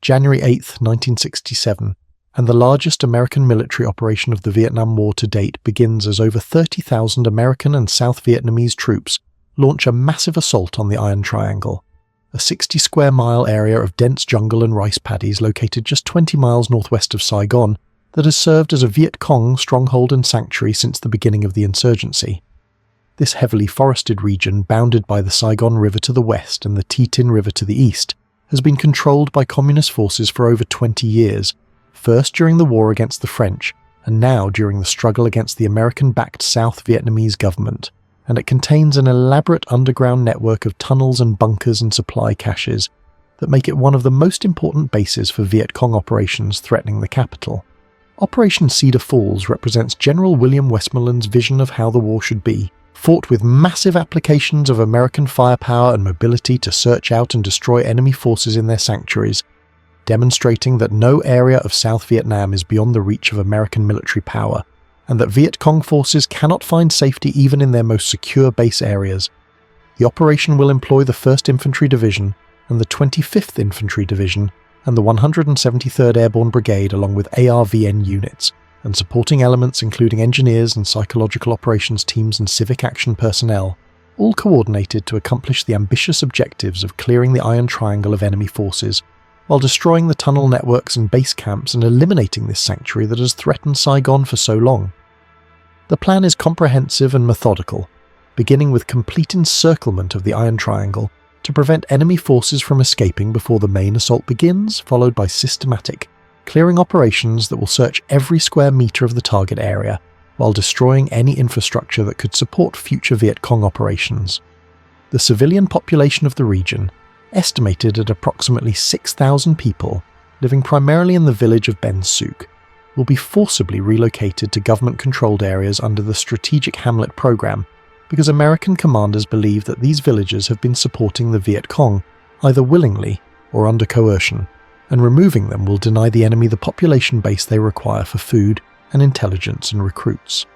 January 8, 1967, and the largest American military operation of the Vietnam War to date begins as over 30,000 American and South Vietnamese troops launch a massive assault on the Iron Triangle, a 60-square-mile area of dense jungle and rice paddies located just 20 miles northwest of Saigon that has served as a Viet Cong stronghold and sanctuary since the beginning of the insurgency. This heavily forested region, bounded by the Saigon River to the west and the Tin River to the east, has been controlled by communist forces for over 20 years, first during the war against the French, and now during the struggle against the American-backed South Vietnamese government, and it contains an elaborate underground network of tunnels and bunkers and supply caches that make it one of the most important bases for Viet Cong operations threatening the capital. Operation Cedar Falls represents General William Westmoreland's vision of how the war should be, fought with massive applications of American firepower and mobility to search out and destroy enemy forces in their sanctuaries, demonstrating that no area of South Vietnam is beyond the reach of American military power, and that Viet Cong forces cannot find safety even in their most secure base areas. The operation will employ the 1st Infantry Division and the 25th Infantry Division and the 173rd Airborne Brigade along with ARVN units, and supporting elements including engineers and psychological operations teams and civic action personnel, all coordinated to accomplish the ambitious objectives of clearing the Iron Triangle of enemy forces, while destroying the tunnel networks and base camps and eliminating this sanctuary that has threatened Saigon for so long. The plan is comprehensive and methodical, beginning with complete encirclement of the Iron Triangle to prevent enemy forces from escaping before the main assault begins, followed by systematic, clearing operations that will search every square meter of the target area, while destroying any infrastructure that could support future Viet Cong operations. The civilian population of the region, estimated at approximately 6,000 people, living primarily in the village of Ben Suc, will be forcibly relocated to government-controlled areas under the Strategic Hamlet Program, because American commanders believe that these villages have been supporting the Viet Cong, either willingly or under coercion, and removing them will deny the enemy the population base they require for food and intelligence and recruits.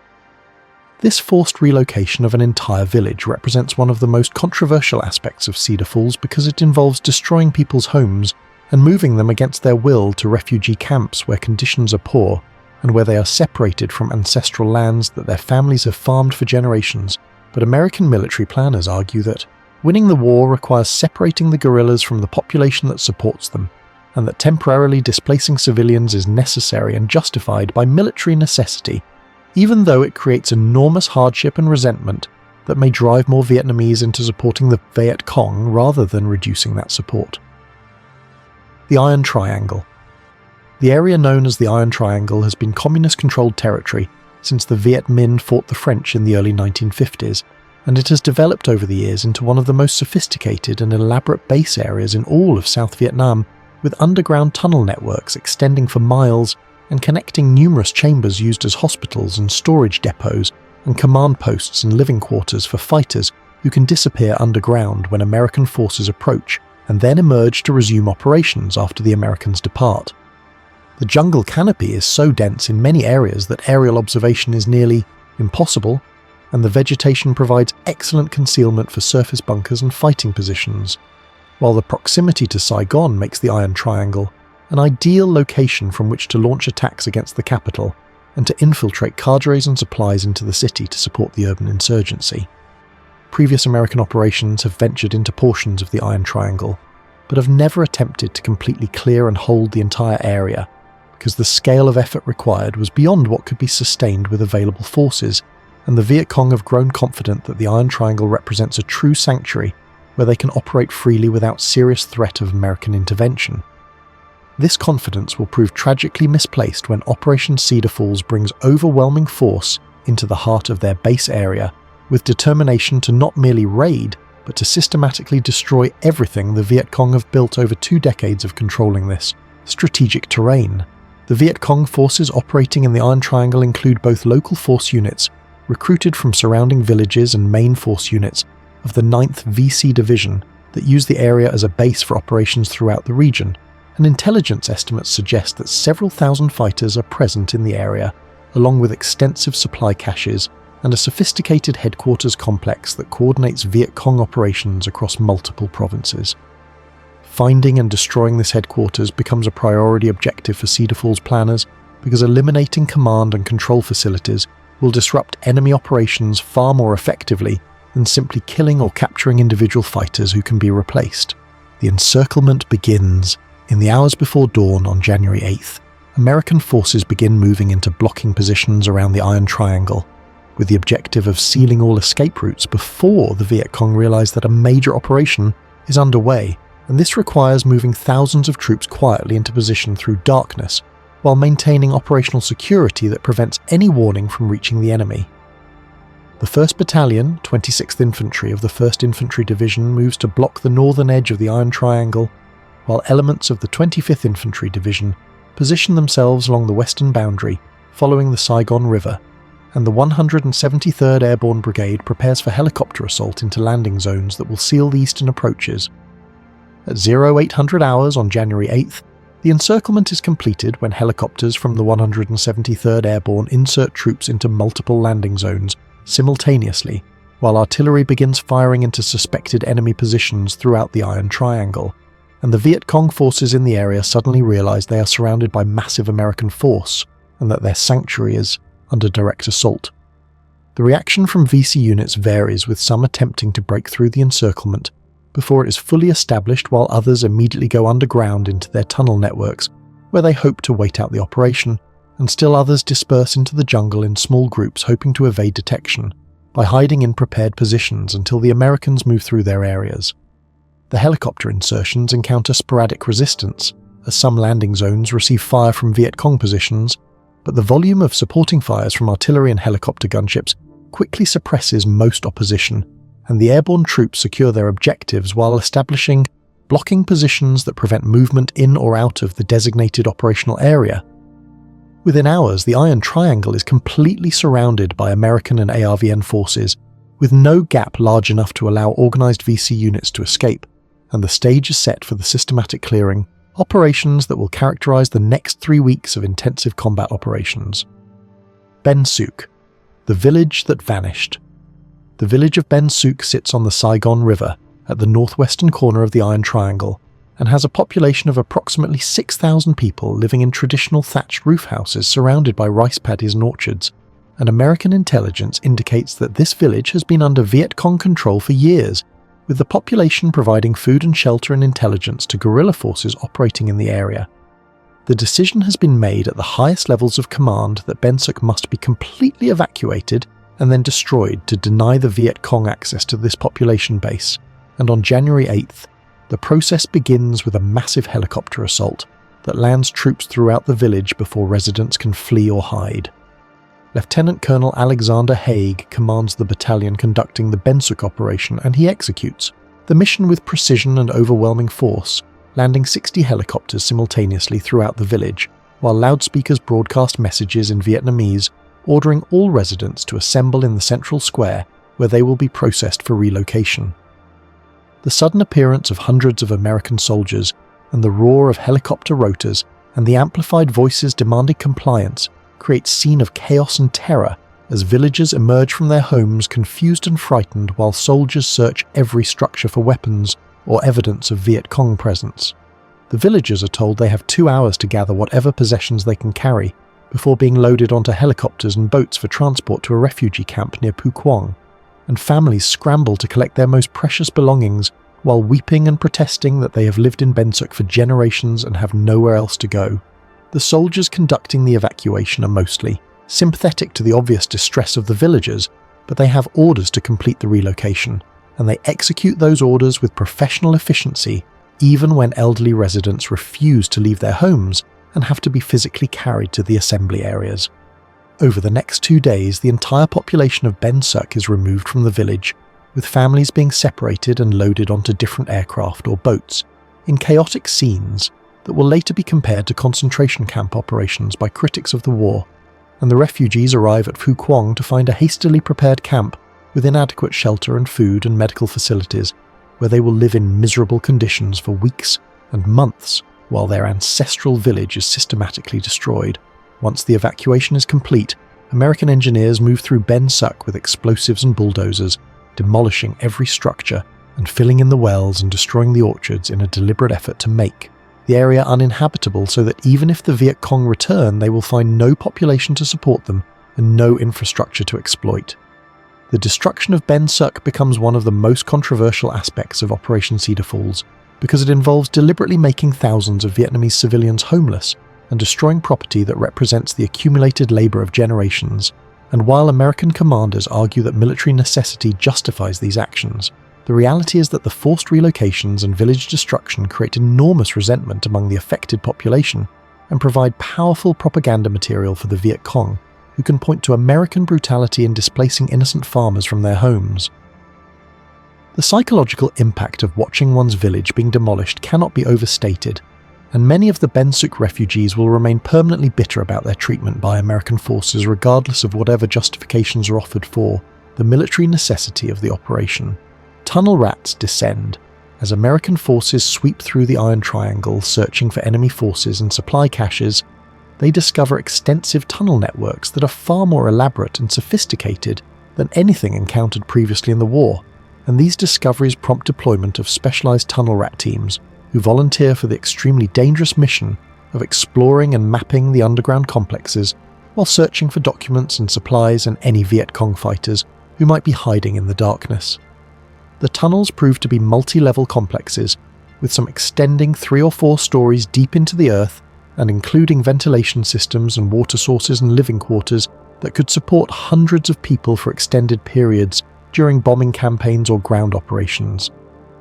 This forced relocation of an entire village represents one of the most controversial aspects of Cedar Falls because it involves destroying people's homes and moving them against their will to refugee camps where conditions are poor and where they are separated from ancestral lands that their families have farmed for generations. But American military planners argue that winning the war requires separating the guerrillas from the population that supports them, and that temporarily displacing civilians is necessary and justified by military necessity, even though it creates enormous hardship and resentment that may drive more Vietnamese into supporting the Viet Cong rather than reducing that support. The Iron Triangle. The area known as the Iron Triangle has been communist-controlled territory since the Viet Minh fought the French in the early 1950s, and it has developed over the years into one of the most sophisticated and elaborate base areas in all of South Vietnam, with underground tunnel networks extending for miles and connecting numerous chambers used as hospitals and storage depots and command posts and living quarters for fighters who can disappear underground when American forces approach and then emerge to resume operations after the Americans depart. The jungle canopy is so dense in many areas that aerial observation is nearly impossible, and the vegetation provides excellent concealment for surface bunkers and fighting positions, while the proximity to Saigon makes the Iron Triangle an ideal location from which to launch attacks against the capital and to infiltrate cadres and supplies into the city to support the urban insurgency. Previous American operations have ventured into portions of the Iron Triangle, but have never attempted to completely clear and hold the entire area, because the scale of effort required was beyond what could be sustained with available forces, and the Viet Cong have grown confident that the Iron Triangle represents a true sanctuary where they can operate freely without serious threat of American intervention. This confidence will prove tragically misplaced when Operation Cedar Falls brings overwhelming force into the heart of their base area, with determination to not merely raid, but to systematically destroy everything the Viet Cong have built over 2 decades of controlling this strategic terrain. The Viet Cong forces operating in the Iron Triangle include both local force units, recruited from surrounding villages, and main force units of the 9th VC Division that use the area as a base for operations throughout the region, and intelligence estimates suggest that several thousand fighters are present in the area, along with extensive supply caches and a sophisticated headquarters complex that coordinates Viet Cong operations across multiple provinces. Finding and destroying this headquarters becomes a priority objective for Cedar Falls planners because eliminating command and control facilities will disrupt enemy operations far more effectively than simply killing or capturing individual fighters who can be replaced. The encirclement begins. In the hours before dawn on January 8th, American forces begin moving into blocking positions around the Iron Triangle, with the objective of sealing all escape routes before the Viet Cong realize that a major operation is underway, and this requires moving thousands of troops quietly into position through darkness, while maintaining operational security that prevents any warning from reaching the enemy. The 1st Battalion, 26th Infantry of the 1st Infantry Division moves to block the northern edge of the Iron Triangle, while elements of the 25th Infantry Division position themselves along the western boundary, following the Saigon River, and the 173rd Airborne Brigade prepares for helicopter assault into landing zones that will seal the eastern approaches. At 0800 hours on January 8th, the encirclement is completed when helicopters from the 173rd Airborne insert troops into multiple landing zones simultaneously, while artillery begins firing into suspected enemy positions throughout the Iron Triangle, and the Viet Cong forces in the area suddenly realize they are surrounded by massive American force and that their sanctuary is under direct assault. The reaction from VC units varies, with some attempting to break through the encirclement before it is fully established, while others immediately go underground into their tunnel networks, where they hope to wait out the operation, and still others disperse into the jungle in small groups hoping to evade detection by hiding in prepared positions until the Americans move through their areas. The helicopter insertions encounter sporadic resistance, as some landing zones receive fire from Viet Cong positions, but the volume of supporting fires from artillery and helicopter gunships quickly suppresses most opposition, and the airborne troops secure their objectives while establishing blocking positions that prevent movement in or out of the designated operational area. Within hours, the Iron Triangle is completely surrounded by American and ARVN forces, with no gap large enough to allow organized VC units to escape, and the stage is set for the systematic clearing, operations that will characterize the next 3 weeks of intensive combat operations. Ben Suc, the village that vanished. The village of Ben Suc sits on the Saigon River at the northwestern corner of the Iron Triangle, and has a population of approximately 6,000 people living in traditional thatched roof houses surrounded by rice paddies and orchards, and American intelligence indicates that this village has been under Viet Cong control for years, with the population providing food and shelter and intelligence to guerrilla forces operating in the area. The decision has been made at the highest levels of command that Ben Suc must be completely evacuated and then destroyed to deny the Viet Cong access to this population base, and on January 8th, the process begins with a massive helicopter assault that lands troops throughout the village before residents can flee or hide. Lieutenant Colonel Alexander Haig commands the battalion conducting the Ben Suc operation, and he executes the mission with precision and overwhelming force, landing 60 helicopters simultaneously throughout the village, while loudspeakers broadcast messages in Vietnamese ordering all residents to assemble in the central square where they will be processed for relocation. The sudden appearance of hundreds of American soldiers and the roar of helicopter rotors and the amplified voices demanding compliance creates a scene of chaos and terror as villagers emerge from their homes confused and frightened while soldiers search every structure for weapons or evidence of Viet Cong presence. The villagers are told they have 2 hours to gather whatever possessions they can carry before being loaded onto helicopters and boats for transport to a refugee camp near Phu Quang, and families scramble to collect their most precious belongings while weeping and protesting that they have lived in Ben Suc for generations and have nowhere else to go. The soldiers conducting the evacuation are mostly sympathetic to the obvious distress of the villagers, but they have orders to complete the relocation, and they execute those orders with professional efficiency even when elderly residents refuse to leave their homes and have to be physically carried to the assembly areas. Over the next 2 days, the entire population of Ben Suc is removed from the village, with families being separated and loaded onto different aircraft or boats, in chaotic scenes that will later be compared to concentration camp operations by critics of the war, and the refugees arrive at Phu Quang to find a hastily prepared camp with inadequate shelter and food and medical facilities, where they will live in miserable conditions for weeks and months while their ancestral village is systematically destroyed. Once the evacuation is complete, American engineers move through Ben Suc with explosives and bulldozers, demolishing every structure and filling in the wells and destroying the orchards in a deliberate effort to make the area uninhabitable so that even if the Viet Cong return, they will find no population to support them and no infrastructure to exploit. The destruction of Ben Suc becomes one of the most controversial aspects of Operation Cedar Falls because it involves deliberately making thousands of Vietnamese civilians homeless and destroying property that represents the accumulated labour of generations. And while American commanders argue that military necessity justifies these actions, the reality is that the forced relocations and village destruction create enormous resentment among the affected population and provide powerful propaganda material for the Viet Cong, who can point to American brutality in displacing innocent farmers from their homes. The psychological impact of watching one's village being demolished cannot be overstated, and many of the Ben Suc refugees will remain permanently bitter about their treatment by American forces regardless of whatever justifications are offered for the military necessity of the operation. Tunnel rats descend. As American forces sweep through the Iron Triangle searching for enemy forces and supply caches, they discover extensive tunnel networks that are far more elaborate and sophisticated than anything encountered previously in the war, and these discoveries prompt deployment of specialized tunnel rat teams who volunteer for the extremely dangerous mission of exploring and mapping the underground complexes while searching for documents and supplies and any Viet Cong fighters who might be hiding in the darkness. The tunnels prove to be multi-level complexes, with some extending 3 or 4 stories deep into the earth and including ventilation systems and water sources and living quarters that could support hundreds of people for extended periods during bombing campaigns or ground operations.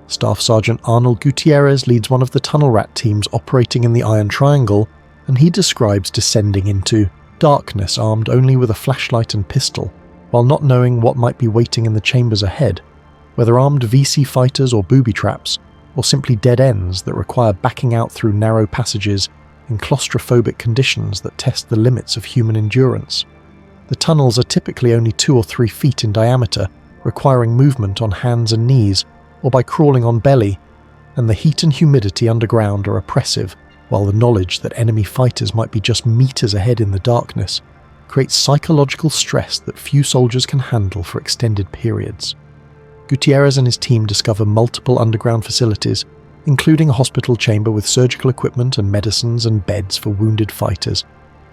Staff Sergeant Arnold Gutierrez leads one of the tunnel rat teams operating in the Iron Triangle, and he describes descending into darkness armed only with a flashlight and pistol, while not knowing what might be waiting in the chambers ahead, whether armed VC fighters or booby-traps, or simply dead ends that require backing out through narrow passages in claustrophobic conditions that test the limits of human endurance. The tunnels are typically only 2 or 3 feet in diameter, requiring movement on hands and knees or by crawling on belly, and the heat and humidity underground are oppressive, while the knowledge that enemy fighters might be just meters ahead in the darkness creates psychological stress that few soldiers can handle for extended periods. Gutierrez and his team discover multiple underground facilities, including a hospital chamber with surgical equipment and medicines and beds for wounded fighters,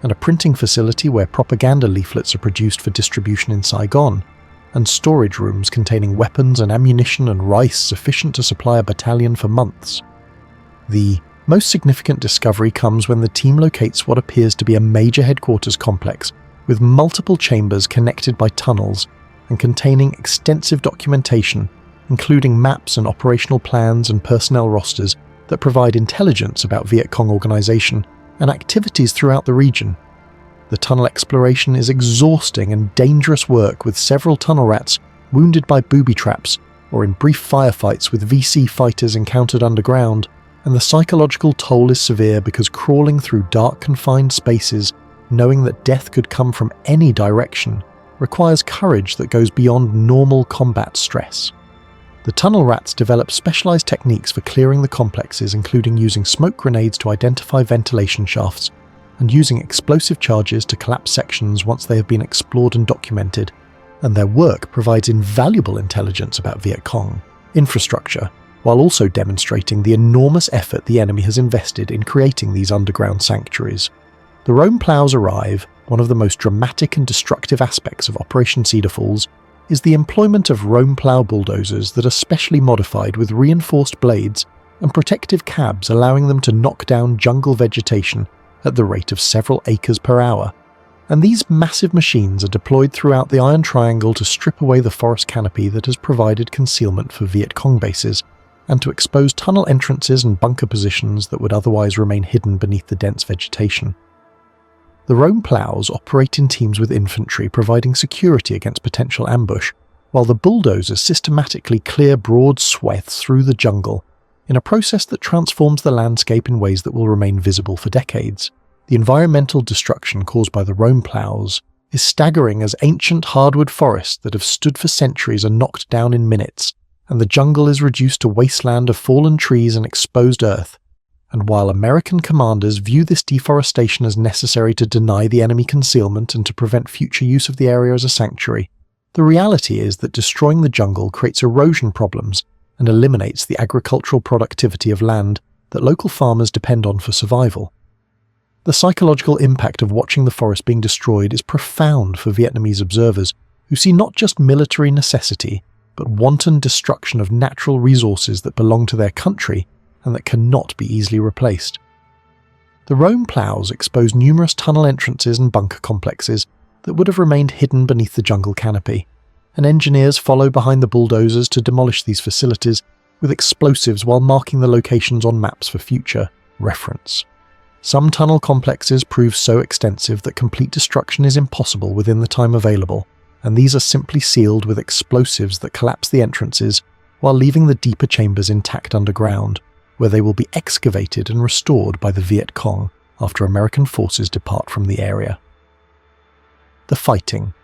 and a printing facility where propaganda leaflets are produced for distribution in Saigon, and storage rooms containing weapons and ammunition and rice sufficient to supply a battalion for months. The most significant discovery comes when the team locates what appears to be a major headquarters complex with multiple chambers connected by tunnels and containing extensive documentation, including maps and operational plans and personnel rosters that provide intelligence about Viet Cong organization and activities throughout the region. The tunnel exploration is exhausting and dangerous work, with several tunnel rats wounded by booby traps or in brief firefights with VC fighters encountered underground, and the psychological toll is severe because crawling through dark confined spaces, knowing that death could come from any direction, requires courage that goes beyond normal combat stress. The tunnel rats develop specialized techniques for clearing the complexes, including using smoke grenades to identify ventilation shafts and using explosive charges to collapse sections once they have been explored and documented, and their work provides invaluable intelligence about Viet Cong infrastructure, while also demonstrating the enormous effort the enemy has invested in creating these underground sanctuaries. The Rome Plows arrive. One of the most dramatic and destructive aspects of Operation Cedar Falls is the employment of Rome Plow bulldozers that are specially modified with reinforced blades and protective cabs, allowing them to knock down jungle vegetation at the rate of several acres per hour. And these massive machines are deployed throughout the Iron Triangle to strip away the forest canopy that has provided concealment for Viet Cong bases, and to expose tunnel entrances and bunker positions that would otherwise remain hidden beneath the dense vegetation. The Rome Plows operate in teams with infantry, providing security against potential ambush, while the bulldozers systematically clear broad swathes through the jungle, in a process that transforms the landscape in ways that will remain visible for decades. The environmental destruction caused by the Rome Plows is staggering, as ancient hardwood forests that have stood for centuries are knocked down in minutes, and the jungle is reduced to wasteland of fallen trees and exposed earth. And while American commanders view this deforestation as necessary to deny the enemy concealment and to prevent future use of the area as a sanctuary, the reality is that destroying the jungle creates erosion problems and eliminates the agricultural productivity of land that local farmers depend on for survival. The psychological impact of watching the forest being destroyed is profound for Vietnamese observers who see not just military necessity, but wanton destruction of natural resources that belong to their country and that cannot be easily replaced. The Rome Plows expose numerous tunnel entrances and bunker complexes that would have remained hidden beneath the jungle canopy, and engineers follow behind the bulldozers to demolish these facilities with explosives while marking the locations on maps for future reference. Some tunnel complexes prove so extensive that complete destruction is impossible within the time available, and these are simply sealed with explosives that collapse the entrances while leaving the deeper chambers intact underground, where they will be excavated and restored by the Viet Cong after American forces depart from the area. The fighting.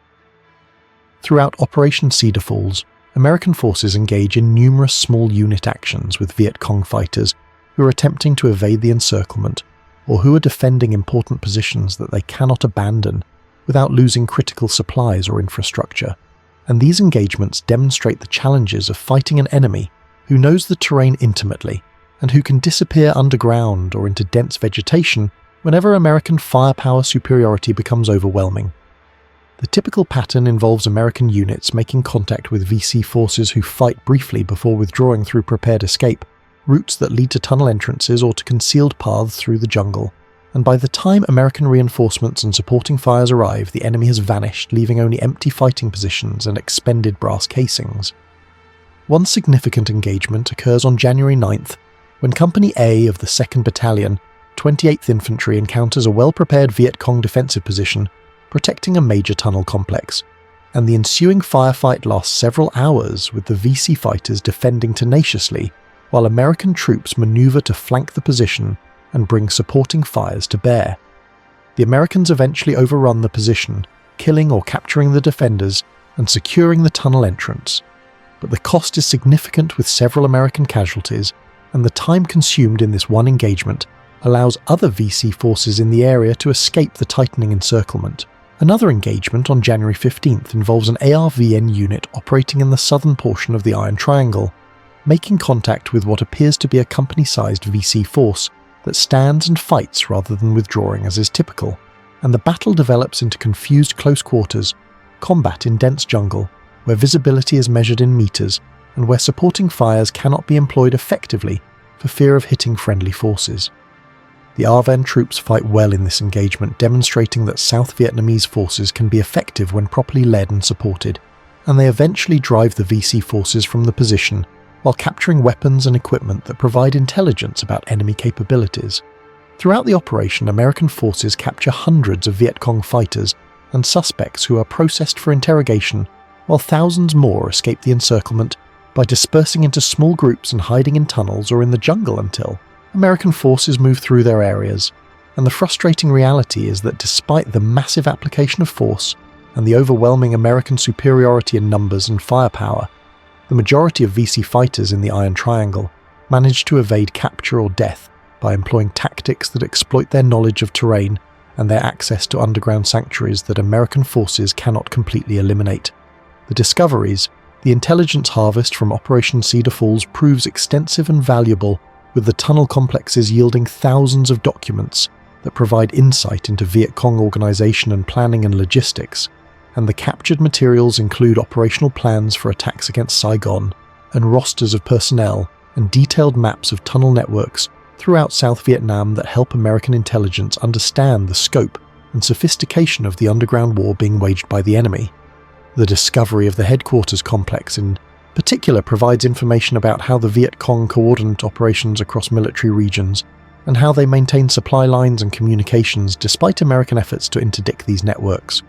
Throughout Operation Cedar Falls, American forces engage in numerous small unit actions with Viet Cong fighters who are attempting to evade the encirclement or who are defending important positions that they cannot abandon without losing critical supplies or infrastructure, and these engagements demonstrate the challenges of fighting an enemy who knows the terrain intimately and who can disappear underground or into dense vegetation whenever American firepower superiority becomes overwhelming. The typical pattern involves American units making contact with VC forces who fight briefly before withdrawing through prepared escape, routes that lead to tunnel entrances or to concealed paths through the jungle, and by the time American reinforcements and supporting fires arrive, the enemy has vanished, leaving only empty fighting positions and expended brass casings. One significant engagement occurs on January 9th, when Company A of the 2nd Battalion, 28th Infantry encounters a well-prepared Viet Cong defensive position protecting a major tunnel complex, and the ensuing firefight lasts several hours with the VC fighters defending tenaciously while American troops maneuver to flank the position and bring supporting fires to bear. The Americans eventually overrun the position, killing or capturing the defenders and securing the tunnel entrance, but the cost is significant with several American casualties, and the time consumed in this one engagement allows other VC forces in the area to escape the tightening encirclement. Another engagement on January 15th involves an ARVN unit operating in the southern portion of the Iron Triangle, making contact with what appears to be a company-sized VC force that stands and fights rather than withdrawing as is typical, and the battle develops into confused close quarters, combat in dense jungle, where visibility is measured in meters and where supporting fires cannot be employed effectively for fear of hitting friendly forces. The ARVN troops fight well in this engagement, demonstrating that South Vietnamese forces can be effective when properly led and supported, and they eventually drive the VC forces from the position while capturing weapons and equipment that provide intelligence about enemy capabilities. Throughout the operation, American forces capture hundreds of Viet Cong fighters and suspects who are processed for interrogation, while thousands more escape the encirclement by dispersing into small groups and hiding in tunnels or in the jungle until American forces move through their areas. And the frustrating reality is that despite the massive application of force and the overwhelming American superiority in numbers and firepower, the majority of VC fighters in the Iron Triangle manage to evade capture or death by employing tactics that exploit their knowledge of terrain and their access to underground sanctuaries that American forces cannot completely eliminate. The discoveries, the intelligence harvest from Operation Cedar Falls proves extensive and valuable, with the tunnel complexes yielding thousands of documents that provide insight into Viet Cong organization and planning and logistics, and the captured materials include operational plans for attacks against Saigon, and rosters of personnel and detailed maps of tunnel networks throughout South Vietnam that help American intelligence understand the scope and sophistication of the underground war being waged by the enemy. The discovery of the headquarters complex in particular provides information about how the Viet Cong coordinate operations across military regions and how they maintain supply lines and communications despite American efforts to interdict these networks.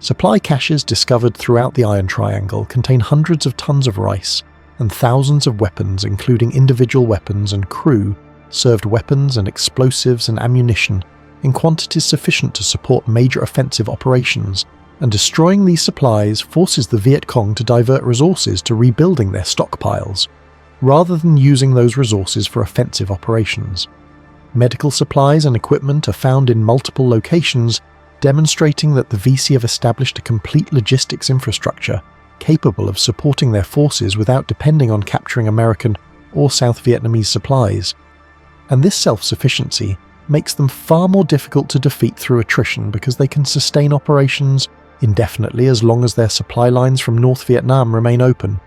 Supply caches discovered throughout the Iron Triangle contain hundreds of tons of rice and thousands of weapons, including individual weapons and crew-served weapons and explosives and ammunition in quantities sufficient to support major offensive operations, and destroying these supplies forces the Viet Cong to divert resources to rebuilding their stockpiles, rather than using those resources for offensive operations. Medical supplies and equipment are found in multiple locations, demonstrating that the VC have established a complete logistics infrastructure capable of supporting their forces without depending on capturing American or South Vietnamese supplies. And this self-sufficiency makes them far more difficult to defeat through attrition because they can sustain operations indefinitely as long as their supply lines from North Vietnam remain open.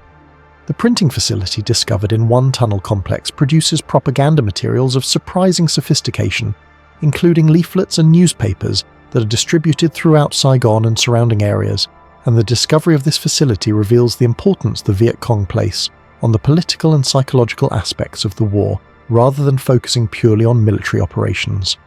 The printing facility discovered in one tunnel complex produces propaganda materials of surprising sophistication, including leaflets and newspapers that are distributed throughout Saigon and surrounding areas, and the discovery of this facility reveals the importance the Viet Cong place on the political and psychological aspects of the war, rather than focusing purely on military operations.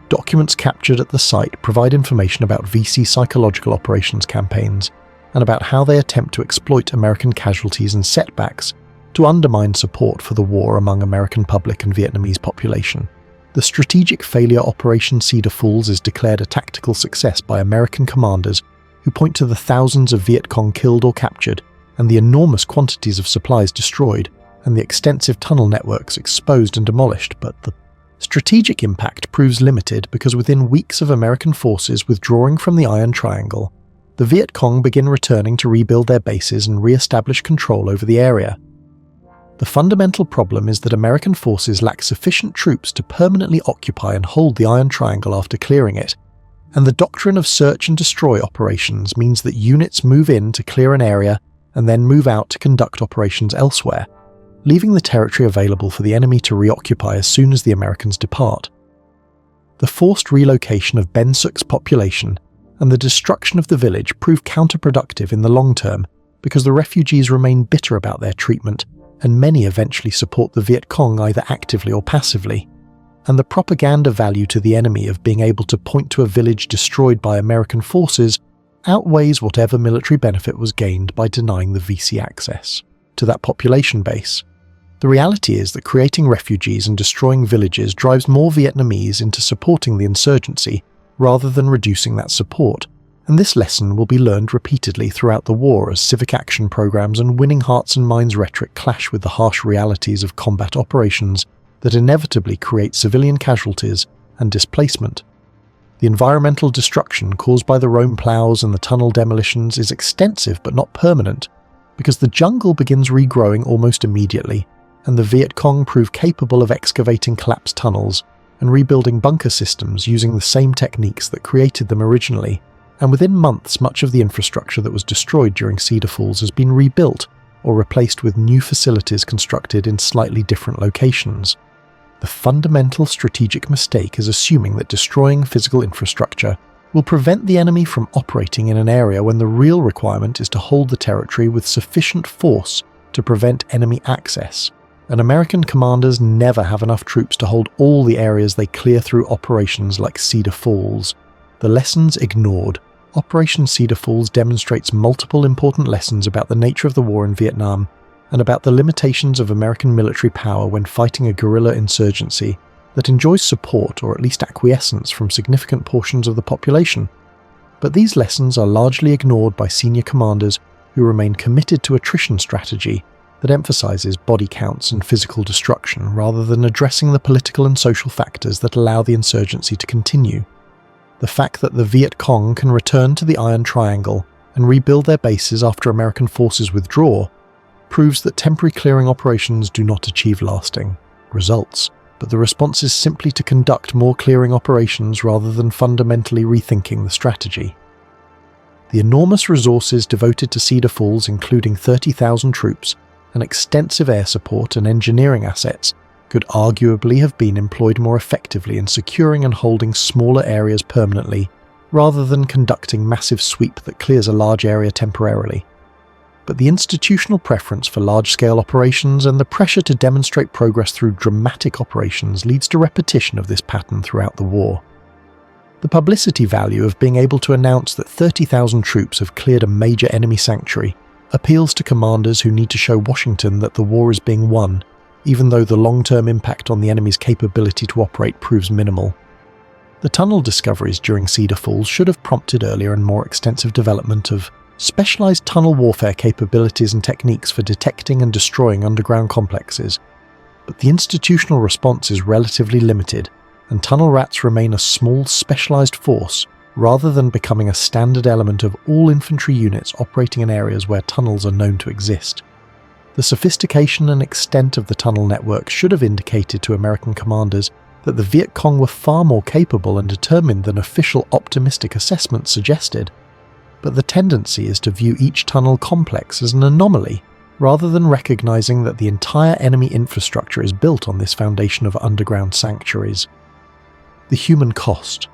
Documents captured at the site provide information about VC psychological operations campaigns and about how they attempt to exploit American casualties and setbacks to undermine support for the war among American public and Vietnamese population. The strategic failure Operation Cedar Falls is declared a tactical success by American commanders who point to the thousands of Viet Cong killed or captured and the enormous quantities of supplies destroyed and the extensive tunnel networks exposed and demolished, but the strategic impact proves limited because within weeks of American forces withdrawing from the Iron Triangle, the Viet Cong begin returning to rebuild their bases and re-establish control over the area. The fundamental problem is that American forces lack sufficient troops to permanently occupy and hold the Iron Triangle after clearing it, and the doctrine of search and destroy operations means that units move in to clear an area and then move out to conduct operations elsewhere, leaving the territory available for the enemy to reoccupy as soon as the Americans depart. The forced relocation of Ben Suc's population and the destruction of the village prove counterproductive in the long term because the refugees remain bitter about their treatment, and many eventually support the Viet Cong either actively or passively. And the propaganda value to the enemy of being able to point to a village destroyed by American forces outweighs whatever military benefit was gained by denying the VC access to that population base. The reality is that creating refugees and destroying villages drives more Vietnamese into supporting the insurgency rather than reducing that support, and this lesson will be learned repeatedly throughout the war as civic action programs and winning hearts and minds rhetoric clash with the harsh realities of combat operations that inevitably create civilian casualties and displacement. The environmental destruction caused by the Rome Plows and the tunnel demolitions is extensive but not permanent, because the jungle begins regrowing almost immediately, and the Viet Cong prove capable of excavating collapsed tunnels and rebuilding bunker systems using the same techniques that created them originally, and within months much of the infrastructure that was destroyed during Cedar Falls has been rebuilt or replaced with new facilities constructed in slightly different locations. The fundamental strategic mistake is assuming that destroying physical infrastructure will prevent the enemy from operating in an area when the real requirement is to hold the territory with sufficient force to prevent enemy access. And American commanders never have enough troops to hold all the areas they clear through operations like Cedar Falls. The lessons ignored. Operation Cedar Falls demonstrates multiple important lessons about the nature of the war in Vietnam and about the limitations of American military power when fighting a guerrilla insurgency that enjoys support or at least acquiescence from significant portions of the population. But these lessons are largely ignored by senior commanders who remain committed to attrition strategy that emphasizes body counts and physical destruction rather than addressing the political and social factors that allow the insurgency to continue. The fact that the Viet Cong can return to the Iron Triangle and rebuild their bases after American forces withdraw proves that temporary clearing operations do not achieve lasting results, but the response is simply to conduct more clearing operations rather than fundamentally rethinking the strategy. The enormous resources devoted to Cedar Falls, including 30,000 troops, and extensive air support and engineering assets, could arguably have been employed more effectively in securing and holding smaller areas permanently, rather than conducting massive sweep that clears a large area temporarily. But the institutional preference for large-scale operations and the pressure to demonstrate progress through dramatic operations leads to repetition of this pattern throughout the war. The publicity value of being able to announce that 30,000 troops have cleared a major enemy sanctuary appeals to commanders who need to show Washington that the war is being won, even though the long-term impact on the enemy's capability to operate proves minimal. The tunnel discoveries during Cedar Falls should have prompted earlier and more extensive development of specialized tunnel warfare capabilities and techniques for detecting and destroying underground complexes, but the institutional response is relatively limited, and tunnel rats remain a small specialized force rather than becoming a standard element of all infantry units operating in areas where tunnels are known to exist. The sophistication and extent of the tunnel network should have indicated to American commanders that the Viet Cong were far more capable and determined than official optimistic assessments suggested. But the tendency is to view each tunnel complex as an anomaly, rather than recognizing that the entire enemy infrastructure is built on this foundation of underground sanctuaries. The human cost.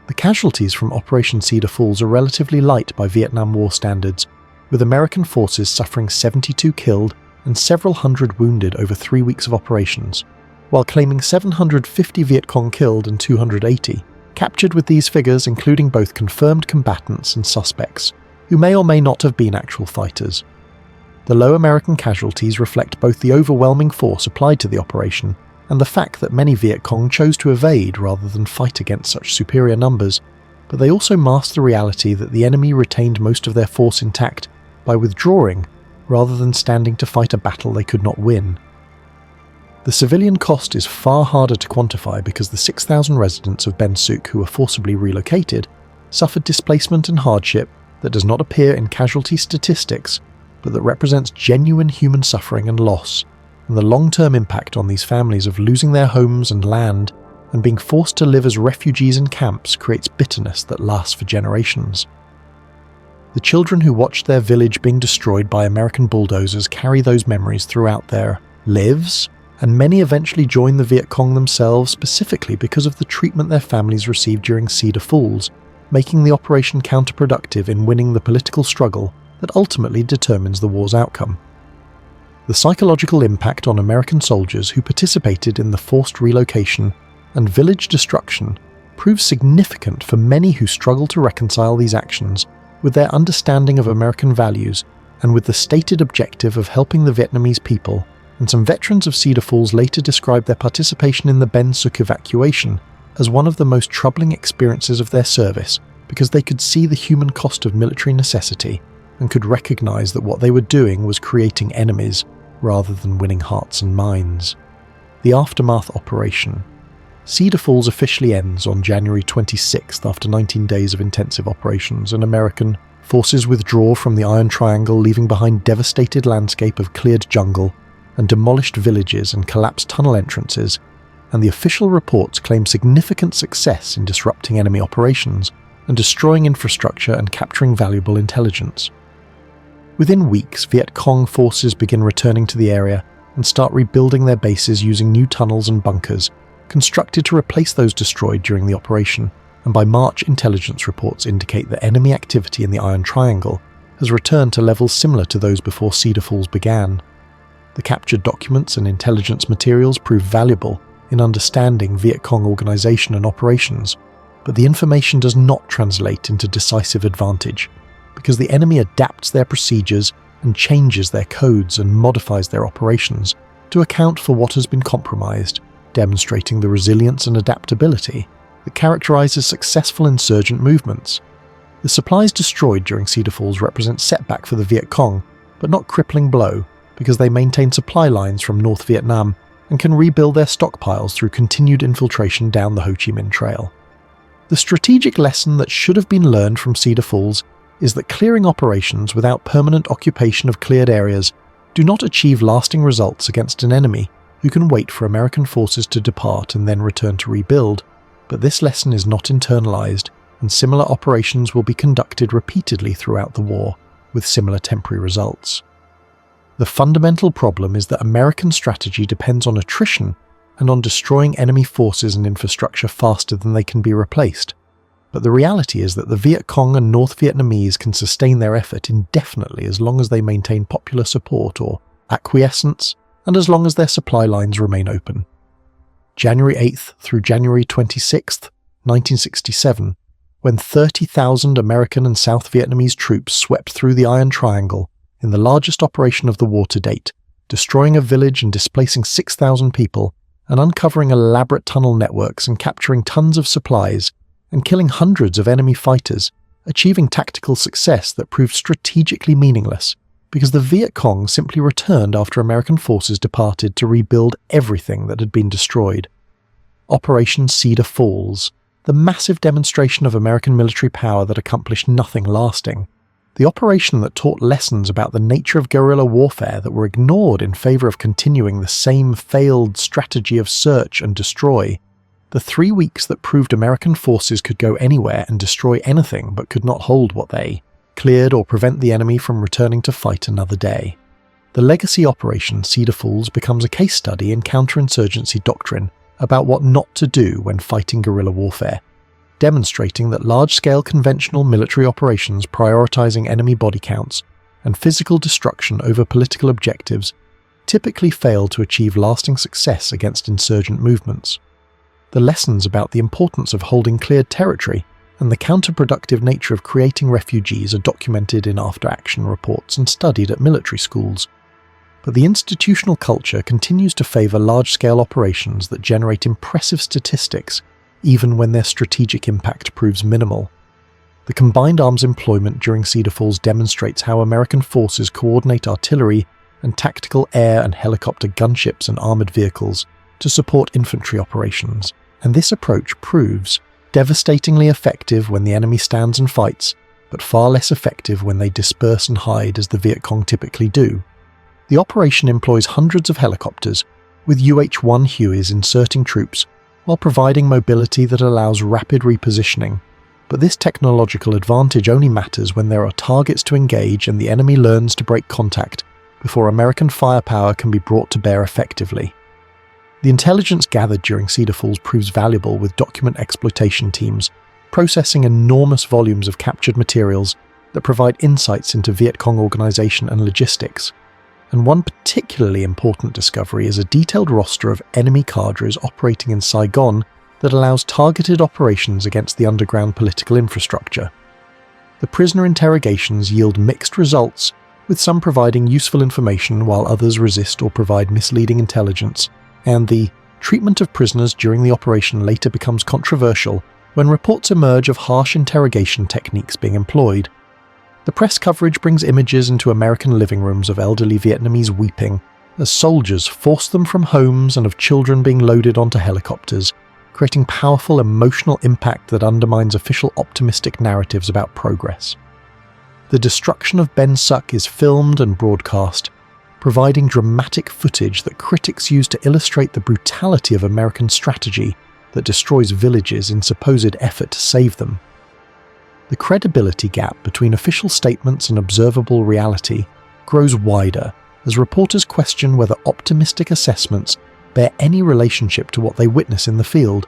The casualties from Operation Cedar Falls are relatively light by Vietnam War standards, with American forces suffering 72 killed and several hundred wounded over 3 weeks of operations, while claiming 750 Viet Cong killed and 280, captured with these figures including both confirmed combatants and suspects, who may or may not have been actual fighters. The low American casualties reflect both the overwhelming force applied to the operation and the fact that many Viet Cong chose to evade rather than fight against such superior numbers, but they also mask the reality that the enemy retained most of their force intact by withdrawing rather than standing to fight a battle they could not win. The civilian cost is far harder to quantify because the 6,000 residents of Ben Suc who were forcibly relocated suffered displacement and hardship that does not appear in casualty statistics, but that represents genuine human suffering and loss, and the long-term impact on these families of losing their homes and land and being forced to live as refugees in camps creates bitterness that lasts for generations. The children who watched their village being destroyed by American bulldozers carry those memories throughout their lives, and many eventually join the Viet Cong themselves specifically because of the treatment their families received during Cedar Falls, making the operation counterproductive in winning the political struggle that ultimately determines the war's outcome. The psychological impact on American soldiers who participated in the forced relocation and village destruction proves significant for many who struggle to reconcile these actions with their understanding of American values and with the stated objective of helping the Vietnamese people, and some veterans of Cedar Falls later described their participation in the Ben Suc evacuation as one of the most troubling experiences of their service because they could see the human cost of military necessity and could recognize that what they were doing was creating enemies rather than winning hearts and minds. The aftermath operation. Cedar Falls officially ends on January 26th after 19 days of intensive operations, and American forces withdraw from the Iron Triangle, leaving behind devastated landscape of cleared jungle and demolished villages and collapsed tunnel entrances, and the official reports claim significant success in disrupting enemy operations and destroying infrastructure and capturing valuable intelligence. Within weeks, Viet Cong forces begin returning to the area and start rebuilding their bases using new tunnels and bunkers, constructed to replace those destroyed during the operation, and by March intelligence reports indicate that enemy activity in the Iron Triangle has returned to levels similar to those before Cedar Falls began. The captured documents and intelligence materials prove valuable in understanding Viet Cong organization and operations, but the information does not translate into decisive advantage, because the enemy adapts their procedures and changes their codes and modifies their operations to account for what has been compromised, demonstrating the resilience and adaptability that characterizes successful insurgent movements. The supplies destroyed during Cedar Falls represent setback for the Viet Cong, but not crippling blow, because they maintain supply lines from North Vietnam and can rebuild their stockpiles through continued infiltration down the Ho Chi Minh Trail. The strategic lesson that should have been learned from Cedar Falls is that clearing operations without permanent occupation of cleared areas do not achieve lasting results against an enemy who can wait for American forces to depart and then return to rebuild, but this lesson is not internalized, and similar operations will be conducted repeatedly throughout the war, with similar temporary results. The fundamental problem is that American strategy depends on attrition and on destroying enemy forces and infrastructure faster than they can be replaced. But the reality is that the Viet Cong and North Vietnamese can sustain their effort indefinitely as long as they maintain popular support or acquiescence, and as long as their supply lines remain open. January 8th through January 26th, 1967, when 30,000 American and South Vietnamese troops swept through the Iron Triangle in the largest operation of the war to date, destroying a village and displacing 6,000 people, and uncovering elaborate tunnel networks and capturing tons of supplies, and killing hundreds of enemy fighters, achieving tactical success that proved strategically meaningless, because the Viet Cong simply returned after American forces departed to rebuild everything that had been destroyed. Operation Cedar Falls. the massive demonstration of American military power that accomplished nothing lasting, the operation that taught lessons about the nature of guerrilla warfare that were ignored in favor of continuing the same failed strategy of search and destroy, the 3 weeks that proved American forces could go anywhere and destroy anything but could not hold what they cleared or prevent the enemy from returning to fight another day. The legacy Operation Cedar Falls becomes a case study in counterinsurgency doctrine about what not to do when fighting guerrilla warfare, demonstrating that large-scale conventional military operations prioritizing enemy body counts and physical destruction over political objectives typically fail to achieve lasting success against insurgent movements. The lessons about the importance of holding cleared territory and the counterproductive nature of creating refugees are documented in after-action reports and studied at military schools. But the institutional culture continues to favor large-scale operations that generate impressive statistics even when their strategic impact proves minimal. The combined arms employment during Cedar Falls demonstrates how American forces coordinate artillery and tactical air and helicopter gunships and armored vehicles to support infantry operations, and this approach proves devastatingly effective when the enemy stands and fights, but far less effective when they disperse and hide as the Viet Cong typically do. The operation employs hundreds of helicopters, with UH-1 Hueys inserting troops, while providing mobility that allows rapid repositioning. But this technological advantage only matters when there are targets to engage and the enemy learns to break contact before American firepower can be brought to bear effectively. The intelligence gathered during Cedar Falls proves valuable, with document exploitation teams processing enormous volumes of captured materials that provide insights into Viet Cong organization and logistics. And one particularly important discovery is a detailed roster of enemy cadres operating in Saigon that allows targeted operations against the underground political infrastructure. The prisoner interrogations yield mixed results, with some providing useful information while others resist or provide misleading intelligence, and the treatment of prisoners during the operation later becomes controversial when reports emerge of harsh interrogation techniques being employed. The press coverage brings images into American living rooms of elderly Vietnamese weeping as soldiers force them from homes and of children being loaded onto helicopters, creating powerful emotional impact that undermines official optimistic narratives about progress. The destruction of Ben Suc is filmed and broadcast, providing dramatic footage that critics use to illustrate the brutality of American strategy that destroys villages in supposed effort to save them. The credibility gap between official statements and observable reality grows wider as reporters question whether optimistic assessments bear any relationship to what they witness in the field,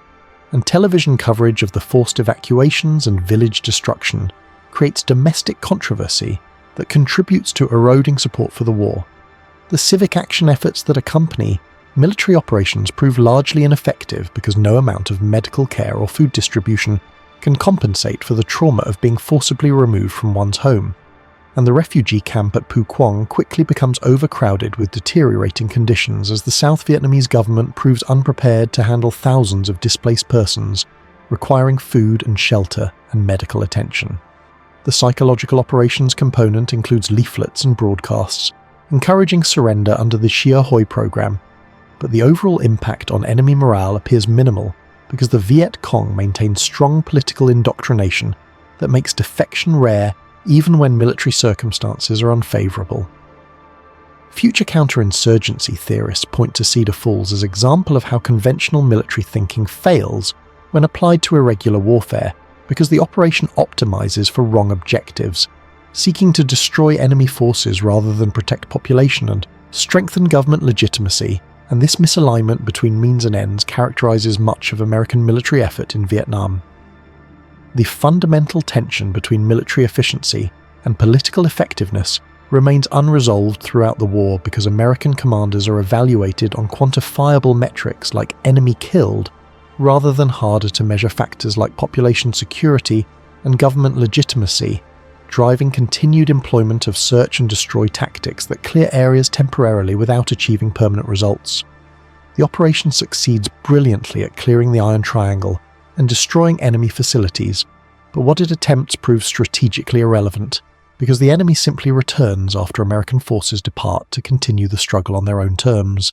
and television coverage of the forced evacuations and village destruction creates domestic controversy that contributes to eroding support for the war. The civic action efforts that accompany military operations prove largely ineffective because no amount of medical care or food distribution can compensate for the trauma of being forcibly removed from one's home, and the refugee camp at Phu Quang quickly becomes overcrowded with deteriorating conditions as the South Vietnamese government proves unprepared to handle thousands of displaced persons requiring food and shelter and medical attention. The psychological operations component includes leaflets and broadcasts encouraging surrender under the Shia Hoi program, but the overall impact on enemy morale appears minimal because the Viet Cong maintains strong political indoctrination that makes defection rare even when military circumstances are unfavourable. Future counterinsurgency theorists point to Cedar Falls as an example of how conventional military thinking fails when applied to irregular warfare because the operation optimizes for wrong objectives, seeking to destroy enemy forces rather than protect population and strengthen government legitimacy, and this misalignment between means and ends characterizes much of American military effort in Vietnam. The fundamental tension between military efficiency and political effectiveness remains unresolved throughout the war because American commanders are evaluated on quantifiable metrics like enemy killed rather than harder to measure factors like population security and government legitimacy, driving continued employment of search and destroy tactics that clear areas temporarily without achieving permanent results. The operation succeeds brilliantly at clearing the Iron Triangle and destroying enemy facilities, but what it attempts proves strategically irrelevant because the enemy simply returns after American forces depart to continue the struggle on their own terms.